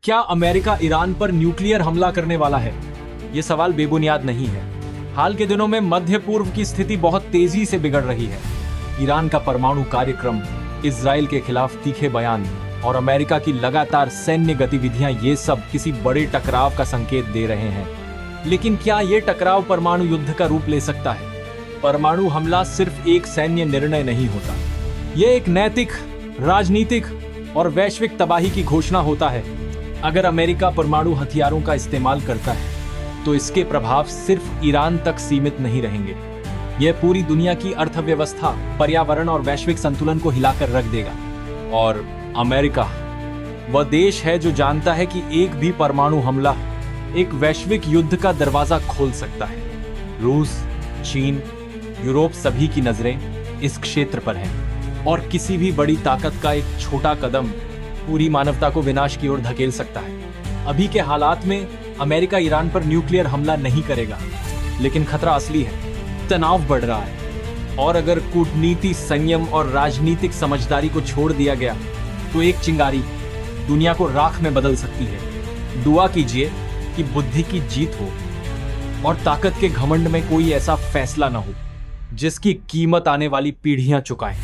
क्या America Iran पर nuclear हमला करने वाला है? ये सवाल बेबुनियाद नहीं है। हाल के दिनों में मध्य पूर्व की स्थिति बहुत तेजी से बिगड़ रही है। ईरान का परमाणु कार्यक्रम, इजराइल के खिलाफ तीखे बयान और अमेरिका की लगातार सैन्य गतिविधियां, ये सब किसी बड़े टकराव का संकेत दे रहे हैं। लेकिन क्या ये टकराव परमाणु युद्ध का रूप ले सकता है? परमाणु हमला सिर्फ एक सैन्य निर्णय नहीं होता, ये एक नैतिक, राजनीतिक और वैश्विक तबाही की घोषणा होता है। अगर अमेरिका परमाणु हथियारों का इस्तेमाल करता है तो इसके प्रभाव सिर्फ ईरान तक सीमित नहीं रहेंगे। यह पूरी दुनिया की अर्थव्यवस्था, पर्यावरण और वैश्विक संतुलन को हिलाकर रख देगा। और अमेरिका वह देश है जो जानता है कि एक भी परमाणु हमला एक वैश्विक युद्ध का दरवाजा खोल सकता है। रूस, चीन, यूरोप, सभी की नजरें इस क्षेत्र पर हैं और किसी भी बड़ी ताकत का एक छोटा कदम पूरी मानवता को विनाश की ओर धकेल सकता है। अभी के हालात में अमेरिका ईरान पर न्यूक्लियर हमला नहीं करेगा, लेकिन खतरा असली है। तनाव बढ़ रहा है और अगर कूटनीति, संयम और राजनीतिक समझदारी को छोड़ दिया गया तो एक चिंगारी दुनिया को राख में बदल सकती है। दुआ कीजिए कि बुद्धि की जीत हो और ताकत के घमंड में कोई ऐसा फैसला न हो जिसकी कीमत आने वाली पीढ़ियां चुकाएं।